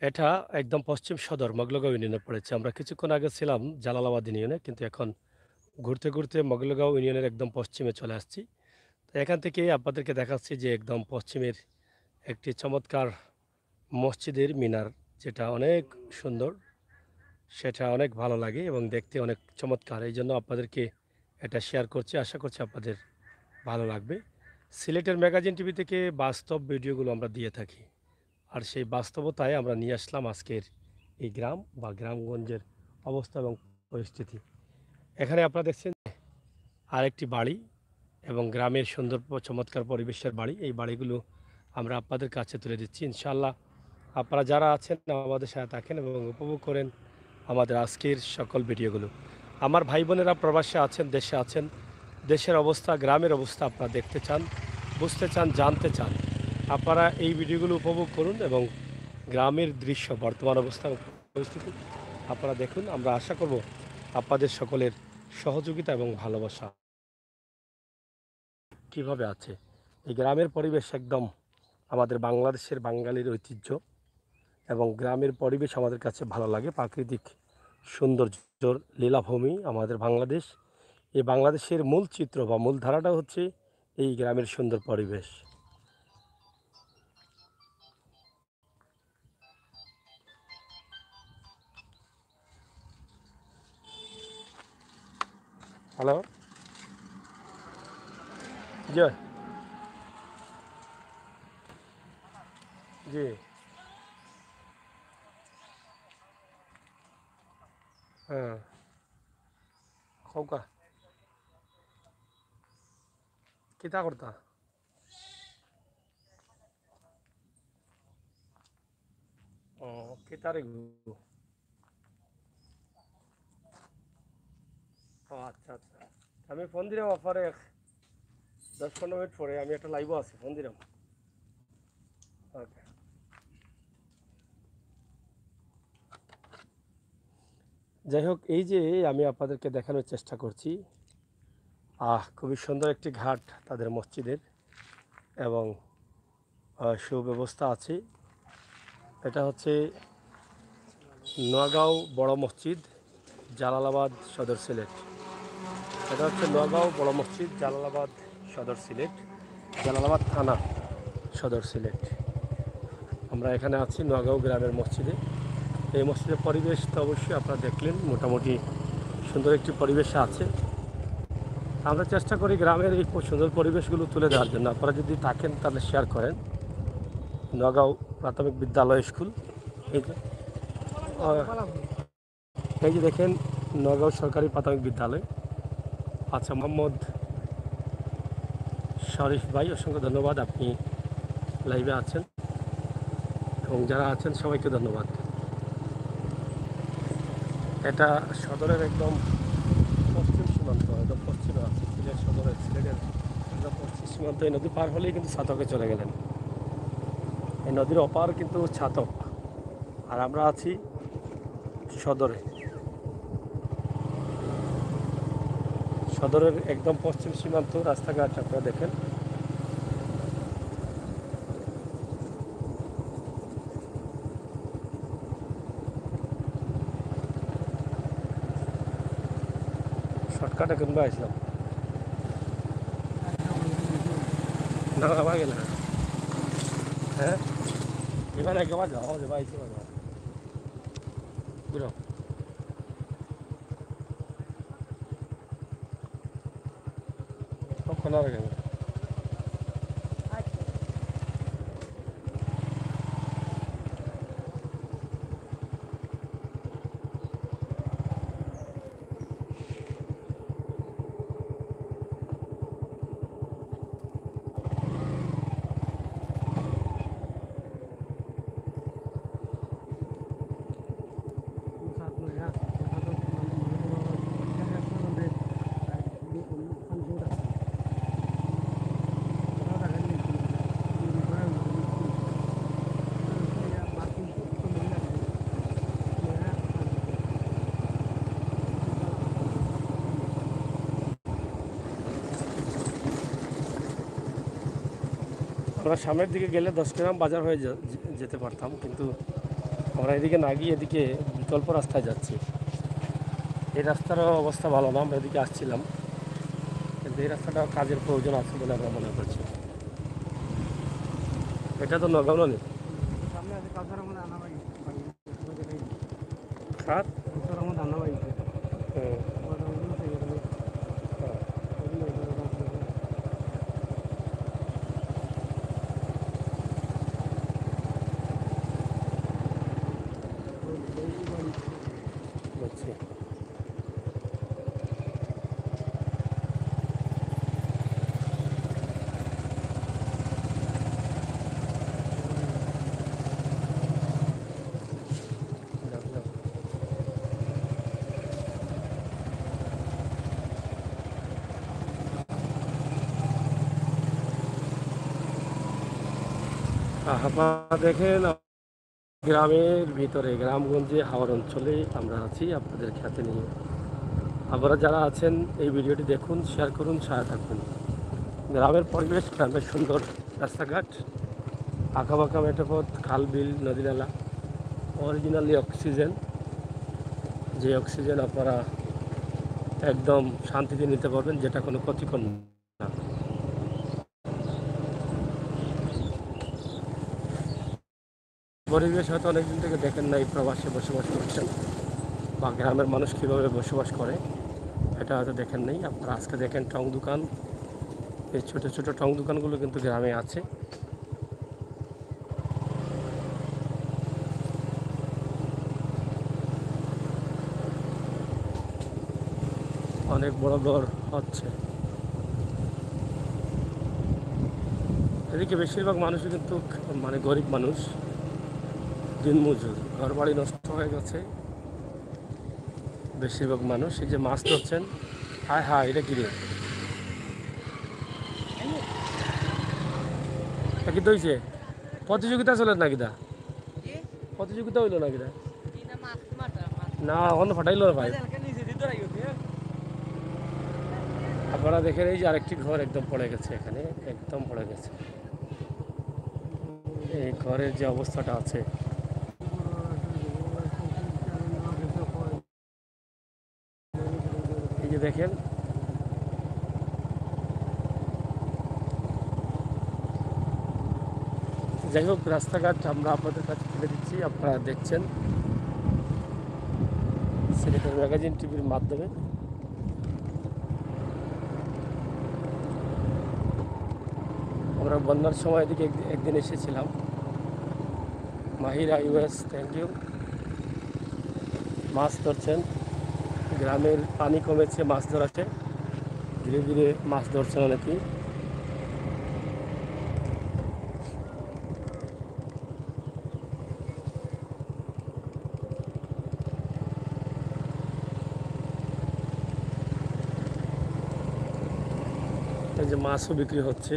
এটা একদম পশ্চিম সদর মগলগাঁও ইউনিয়নে পড়েছে। আমরা কিছুক্ষণ আগে ছিলাম জালালাবাদ ইউনিয়নে, কিন্তু এখন ঘুরতে মগলগাঁও ইউনিয়নের একদম পশ্চিমে চলে আসছি। তো এখান থেকে আপনাদেরকে দেখাচ্ছি যে একদম পশ্চিমের একটি চমৎকার মসজিদের মিনার, যেটা অনেক সুন্দর, সেটা অনেক ভালো লাগে এবং দেখতে অনেক চমৎকার। এই জন্য আপনাদেরকে এটা শেয়ার করছি। আশা করছি আপনাদের ভালো লাগবে। সিলেটের ম্যাগাজিন টিভি থেকে বাস্তব ভিডিওগুলো আমরা দিয়ে থাকি। আর সেই বাস্তবতায় আমরা নিয়ে আসলাম আজকের এই গ্রাম বা গ্রামগঞ্জের অবস্থা এবং পরিস্থিতি। এখানে আপনারা দেখছেন আরেকটি বাড়ি এবং গ্রামের সুন্দর চমৎকার পরিবেশের বাড়ি। এই বাড়িগুলো আমরা আপনাদের কাছে তুলে দিচ্ছি। ইনশাআল্লাহ আপনারা যারা আছেন আমাদের সাথে থাকেন এবং উপভোগ করেন আমাদের আজকের সকল ভিডিওগুলো। আমার ভাই বোনেরা প্রবাসে আছেন, দেশে আছেন, দেশের অবস্থা, গ্রামের অবস্থা আপনারা দেখতে চান, বুঝতে চান, জানতে চান, আপনারা এই ভিডিওগুলো উপভোগ করুন এবং গ্রামের দৃশ্য, বর্তমান অবস্থা এবং পরিস্থিতি আপনারা দেখুন। আমরা আশা করব আপনাদের সকলের সহযোগিতা এবং ভালোবাসা কীভাবে আছে। এই গ্রামের পরিবেশ একদম আমাদের বাংলাদেশের বাঙালির ঐতিহ্য এবং গ্রামের পরিবেশ আমাদের কাছে ভালো লাগে। প্রাকৃতিক সৌন্দর্যর লীলাভূমি আমাদের বাংলাদেশ। এই বাংলাদেশের মূল চিত্র বা মূল ধারাটা হচ্ছে এই গ্রামের সুন্দর পরিবেশ। হ্যালো, জি জি, হ্যাঁ, খৌকা কিতা করতা? ও, কিতারে গু? ও আচ্ছা আচ্ছা, আমি ফোন দিলাম অফারে 10-15 মিনিট পরে, আমি একটা লাইভও আছি, ফোন দিলাম। ওকে। যাই হোক, এই যে আমি আপনাদেরকে দেখানোর চেষ্টা করছি, খুবই সুন্দর একটি ঘাট তাদের মসজিদের এবং সুব্যবস্থা আছে। এটা হচ্ছে নোয়াগাঁও বড় মসজিদ, জালালাবাদ, সদর সিলেট। এটা হচ্ছে নোয়াগাঁও বড় মসজিদ, জালালাবাদ, সদর সিলেট, জালালাবাদ থানা, সদর সিলেট। আমরা এখানে আছি নোয়াগাঁও গ্রামের মসজিদে। এই মসজিদের পরিবেশ তো অবশ্যই আপনারা দেখলেন, মোটামুটি সুন্দর একটি পরিবেশ আছে। আমরা চেষ্টা করি গ্রামের এই সুন্দর পরিবেশগুলো তুলে দেওয়ার জন্য। আপনারা যদি থাকেন তাহলে শেয়ার করেন। নগাঁও প্রাথমিক বিদ্যালয় স্কুল, এই যে এই যে দেখেন নগাঁও সরকারি প্রাথমিক বিদ্যালয়। আচ্ছা, মোহাম্মদ শরীফ ভাই, অসংখ্য ধন্যবাদ, আপনি লাইভে আছেন এবং যারা আছেন সবাইকে ধন্যবাদ। এটা সদরের একদম পশ্চিম সীমান্ত, একদম পশ্চিমে আছে সিলেট সদরের, সিলেটের একদম পশ্চিম সীমান্ত। এই নদী পার হলেই কিন্তু ছাতকে চলে গেলেন। এই নদীর অপার কিন্তু ছাতক, আর আমরা আছি সদরে। সদরের একদম পশ্চিম সীমান্ত, রাস্তাঘাট আপনারা দেখেন। শর্টকাটে কিনবা আসলাম না বাবা গেলে, হ্যাঁ এবার একেবারে যাও যে ভাই বুঝো সব খোলা রাখেন। আমরা সামনের দিকে গেলে 10 গ্রাম বাজার হয়ে যেতে পারতাম, কিন্তু আমরা এদিকে না গিয়ে এদিকে বিকল্প রাস্তায় যাচ্ছি। এই রাস্তারও অবস্থা ভালো না, আমরা এদিকে আসছিলাম, কিন্তু এই রাস্তাটা কাজের প্রয়োজন আছে বলে আমরা মনে করছি। এটা তো নগাঁও নেই খাত। বুঝছি। আপনারা দেখেন গ্রামের ভিতরে, গ্রামগঞ্জে হাওর অঞ্চলে আমরা আছি আপনাদের খ্যাতি নিয়ে। আপনারা যারা আছেন এই ভিডিওটি দেখুন, শেয়ার করুন, সাথে থাকুন। গ্রামের পরিবেশ, গ্রামের সুন্দর রাস্তাঘাট, আঁকাবাঁকা মেঠোপথ, খাল বিল, নদী নালা, অরিজিনালি অক্সিজেন, যে অক্সিজেন আপনারা একদম শান্তিতে নিতে পারবেন, যেটা কোনো ক্ষতিকর না। পরিবেশ হয়তো অনেকদিন থেকে দেখেন না, এই প্রবাসে বসবাস করছেন বা গ্রামের মানুষ কীভাবে বসবাস করে এটা হয়তো দেখেন নেই আপনারা। আজকে দেখেন টং দোকান, এই ছোটো ছোটো টং দোকানগুলো কিন্তু গ্রামে আছে। অনেক বড় ঘর হচ্ছে এদিকে। বেশিরভাগ মানুষই কিন্তু মানে গরিব মানুষ, দিনমজুর, ঘর বাড়ি নষ্ট হয়ে গেছে বেশিরভাগ মানুষ। এই যে মাছ ধরছেন, হায় হায়, এটা কিনে কি হয়েছে? প্রতিযোগিতা চলে নাকি দা? প্রতিযোগিতা হইলো নাকি দা? না, এখন ফাটাইলো না ভাই। আপনারা দেখেন এই যে আরেকটি ঘর একদম পড়ে গেছে, এখানে একদম পড়ে গেছে। এই ঘরের যে অবস্থাটা আছে, এই যে দেখেন, যাই হোক রাস্তাঘাট আমরা আপনাদের কাছে তুলে দিচ্ছি, আপনারা দেখছেন সিলেটের ম্যাগাজিন টিভির মাধ্যমে। আমরা বন্যার সময় এদিকে একদিন এসেছিলাম। মাহিরা ইউএস, থ্যাংক ইউ। মাছ ধরছেন, গ্রামের পানি কমেছে, মাছ ধরাতে ধীরে ধীরে মাছ ধরছেন অনেকেই। এই যে মাছও বিক্রি হচ্ছে।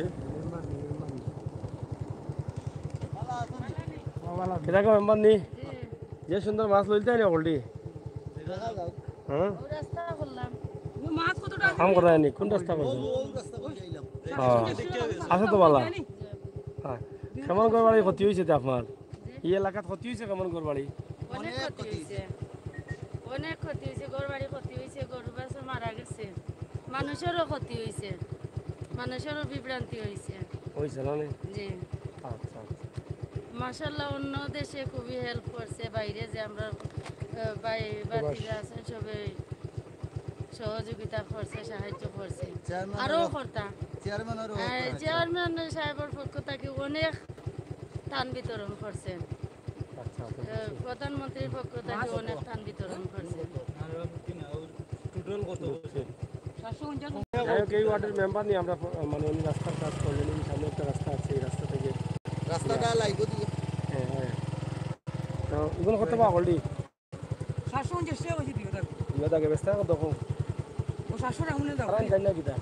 কিরকম মেম্বার নি যে সুন্দর মাছ লইতে না অলরেডি। হ্যাঁ, কাম করা নি কোন রাস্তা করছেন? আছে তো বালা। হ্যাঁ, কেমন ঘর বাড়ি ক্ষতি হয়েছে আপনার? এই এলাকাত ক্ষতি হয়েছে কেমন ঘর বাড়ি? অনেক ক্ষতি হয়েছে, অনেক ক্ষতি হয়েছে। ঘর বাড়ি ক্ষতি হয়েছে, গরু বাছুর মারা গেছে, মানুষেরও ক্ষতি হয়েছে, মানুষেরও বিভ্রান্তি হয়েছে। হয়েছে না? জি, আচ্ছা, মাশাআল্লাহ অন্য দেশে খুবই হেল্প করছে, বাইরে যে আমরা বাতিরা আছেন সবাই সহযোগিতা করছে, সাহায্য করছে। আরও কর্তা চেয়ারম্যান সাহেবের পক্ষ থেকে অনেক ত্রাণ বিতরণ করছেন, প্রধানমন্ত্রীর পক্ষ থেকে অনেক ত্রাণ বিতরণ করছেন। এই ওয়ার্ডের মেম্বার নিয়ে আমরা মানে উনি রাস্তার কাজ করলেন। সামনে একটা রাস্তা আছে, এই রাস্তা থেকে রাস্তাটা লাগবে দিয়ে। হ্যাঁ হ্যাঁ, তো এগুলো করতে পারো অলরেডি 750 টাকা হইছে দিও দেখো ইয়া দাগে ব্যস্ত কত কম ও 700 টাকা মনে দাও আর জানি না কিটা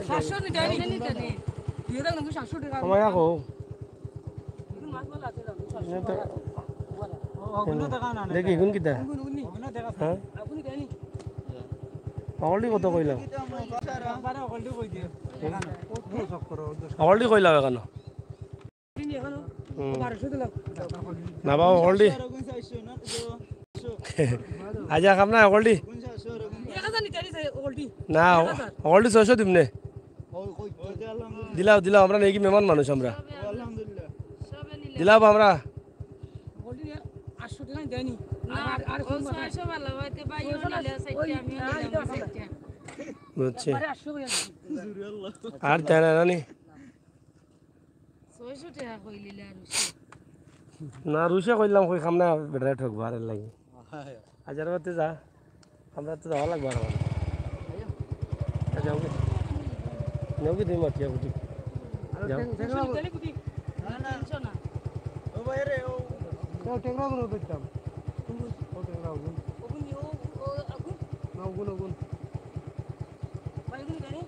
700 নি জানি নি জানি দিও দাও নাকি 700 টাকা সময় আকো কিন্তু মাছ বলা আছে দাও 700 ওগুলো টাকা না দেখি কোন কিটা ওগুলো দেখা হ্যাঁ আপনি দেনি অলরেডি কত কইলা বারে অলরেডি কই দিও কত সব করো অলরেডি কইলা কেন দিন এখন 1200 দিলাম না বাবা অলরেডি আজা খাম না অকলটি 1000 নিতে আনি ওল্টি না অকলটি 600 দিম নে দিলাও দিলাও আমরা নেই কি মেহমান মানুষ আমরা সবে নিলে দিলাও আমরা ওল্টি 800 টাকা দেয়নি না আর ও 600 ভালো হইতে বাইও নিলে সাইতে আমিও নিলাম সাইতে বুঝছি আরে 800 হয়ে গেছে আর দেয় না নানি 600 টাকা কইলিলে আর না রুশে কইলাম কই খাম না বেটারে ঠকবো আর লাগি হাজার বাতে যা আমরা তো যাওয়া লাগবে আর যাও কি নেও কি দিই মাটিয়া বুটি যাও তাহলে কুটি টেনশন না ওগুন ও আগুন ভাই ওগুন দেয়নি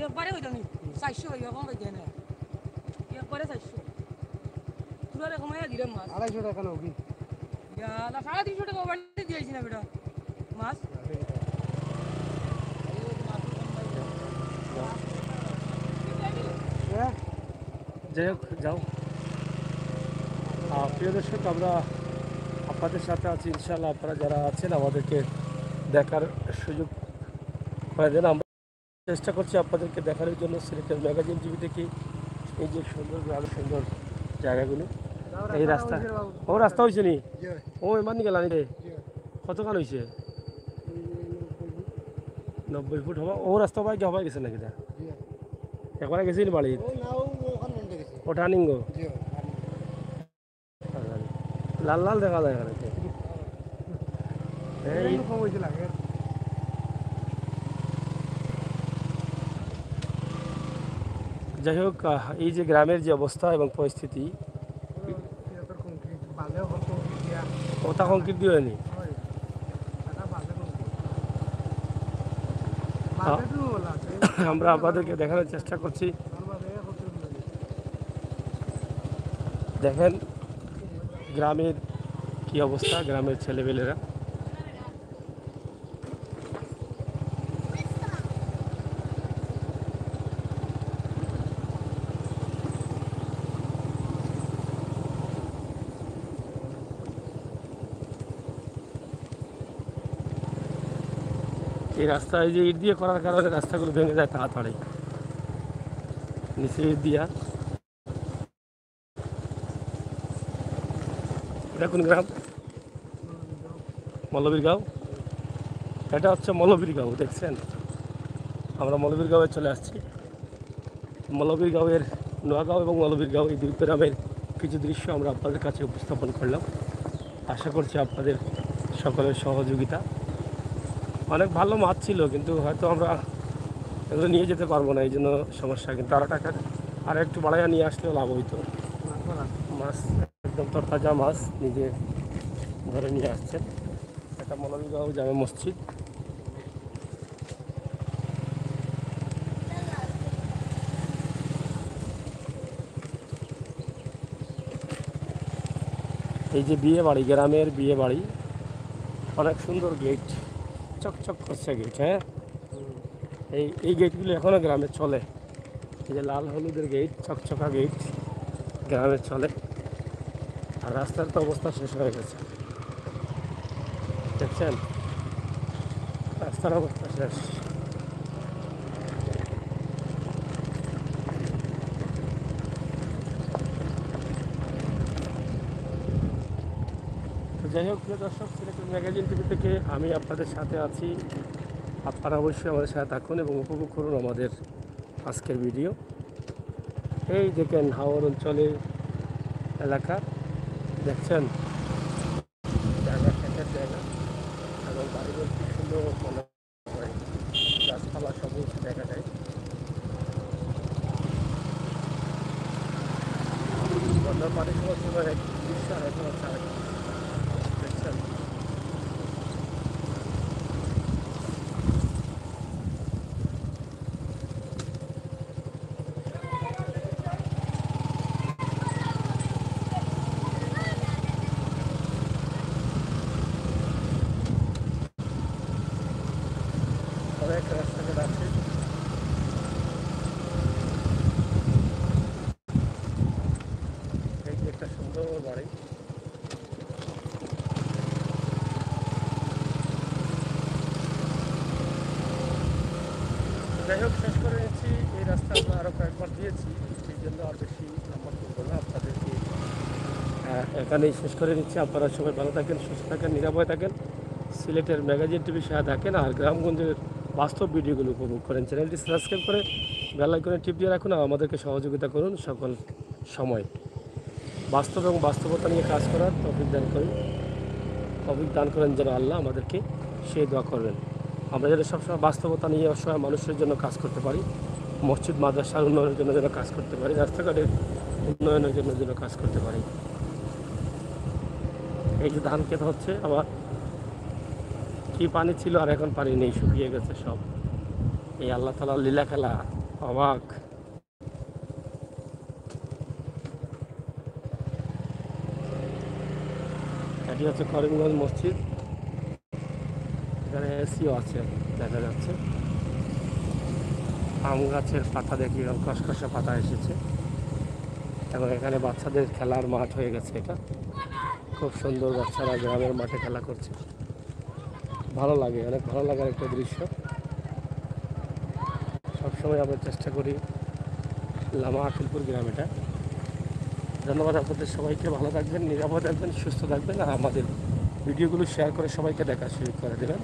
একবারে হইতো নি 400 হইয়া কম হইতে না একবারে 400 তুরারে কমাইয়া দিলাম মাছ 250 টাকা নাও কি ইয়ালা 350 টাকা বাড়ি দিয়েছি না বেটা মাছ যাই হোক যাও প্রিয় দর্শক আমরা আপনাদের সাথে আছি ইনশাল্লাহ আপনারা যারা আছেন আমাদেরকে দেখার সুযোগ করে দেন আমরা চেষ্টা করছি আপনাদেরকে দেখানোর জন্য সিলেটের ম্যাগাজিন টিভি থেকে এই যে সুন্দর গ্রামের সুন্দর জায়গাগুলো এই রাস্তা ও রাস্তা হয়েছে নি ও এমান গেল রে কতক্ষণ হয়েছে 90 ফুট হবা ও রাস্তা হবাই হবাই গেছে নাকি দা একবারে গেছি নি বাড়ি ও টার্নিং গো লাল লাল দেখা যায় এখানে এই যাই হোক এই যে গ্রামের যে অবস্থা এবং পরিস্থিতি ওটা কংক্রিট দিয়ে হয়নি আমরা আপনাদেরকে দেখানোর চেষ্টা করছি দেখেন গ্রামের কি অবস্থা গ্রামের ছেলেমেয়েরা এই রাস্তায় যে ইট দিয়ে করার কারণে রাস্তাগুলো ভেঙে যায় তাড়াতাড়ি নিচে ইট দিয়া এটা কোন গ্রাম মৌলবীর গাঁও এটা হচ্ছে মৌলবীর গাঁও দেখছেন আমরা মৌলবীর গাঁওয়ে চলে আসছি মৌলবীর গাঁওয়ের নোয়াগাঁও এবং মৌলবীর গাঁও এই দুই গ্রামের কিছু দৃশ্য আমরা আপনাদের কাছে উপস্থাপন করলাম আশা করছি আপনাদের সকলের সহযোগিতা অনেক ভালো মাছ ছিল কিন্তু হয়তো আমরা এগুলো নিয়ে যেতে পারবো না এই জন্য সমস্যা কিন্তু আরও টাকা আর একটু বাড়াইয়া নিয়ে আসলেও লাভ হইতো মাছ একদম তরতাজা মাছ নিজে ধরে নিয়ে আসছেন এটা মৌলভীগাঁও জামে মসজিদ এই যে বিয়ে বাড়ি গ্রামের বিয়ে বাড়ি অনেক সুন্দর গেট চকচক করছে গেট হ্যাঁ এই গেটগুলো এখনও গ্রামে চলে এই যে লাল হলুদের গেট চকচকা গেট গ্রামে চলে আর রাস্তার তো অবস্থা শেষ হয়ে গেছে দেখছেন রাস্তার অবস্থা শেষ যাই হোক প্রিয় দর্শক সিলেটের ম্যাগাজিন টিভি থেকে আমি আপনাদের সাথে আছি আপনারা অবশ্যই আমাদের সাথে থাকুন এবং উপভোগ করুন আমাদের আজকের ভিডিও এই দেখেন হাওর অঞ্চলের এলাকা দেখছেন জায়গা খেতের জায়গা এবং বাড়িঘর খুব সুন্দর মনে হয় গাছপালা সবুজ দেখা যায় বন্যার পানি সময় এক দৃশ্য এখন হচ্ছে আরেক দেখছেন অনেক রাস্তাঘাট আছে এই যে একটা সুন্দর বাড়ি যাই হোক শেষ করে নিচ্ছি। এই রাস্তা আমরা আরও কয়েকবার দিয়েছি, সেই জন্য আর বেশি নাম্বার করবো না আপনাদেরকে। এখানেই শেষ করে নিচ্ছি। আপনারা সবাই ভালো থাকেন, সুস্থ থাকেন, নিরাপদে থাকেন। সিলেটের ম্যাগাজিন টিভি সহ দেখেন আর গ্রামগঞ্জের বাস্তব ভিডিওগুলো উপভোগ করেন। চ্যানেলটি সাবস্ক্রাইব করে বেল আইকনে টিপ দিয়ে রাখুন আর আমাদেরকে সহযোগিতা করুন সকল সময়। বাস্তব এবং বাস্তবতা নিয়ে কাজ করার তৌফিক দান করেন। তৌফিক দান করেন যেন আল্লাহ আমাদেরকে, সেই দোয়া করবেন। আমরা যেন সবসময় বাস্তবতা নিয়ে অসহায় মানুষের জন্য কাজ করতে পারি, মসজিদ মাদ্রাসার উন্নয়নের জন্য যেন কাজ করতে পারি, রাস্তাঘাটের উন্নয়নের জন্য যেন কাজ করতে পারি। এই যে ধান ক্ষেত হচ্ছে, আবার কি পানি ছিল আর এখন পানি নেই, শুকিয়ে গেছে সব। এই আল্লাহ তাআলার লীলা খেলা, অবাক। এটি হচ্ছে করিমগঞ্জ মসজিদ। এখানে এসিও আছে দেখা যাচ্ছে। আম গাছের পাতা দেখি কসকসে পাতা এসেছে এবং এখানে বাচ্চাদের খেলার মাঠ হয়ে গেছে। এটা খুব সুন্দর, বাচ্চারা গ্রামের মাঠে খেলা করছে, ভালো লাগে, অনেক ভালো লাগার একটা দৃশ্য। সবসময় আমরা চেষ্টা করি লামা আকিলপুর গ্রাম এটা। ধন্যবাদ আপনাদের সবাইকে। ভালো থাকবেন, নিরাপদ থাকবেন, সুস্থ থাকবেন আর আমাদের ভিডিওগুলো শেয়ার করে সবাইকে দেখার সুযোগ করে দেবেন।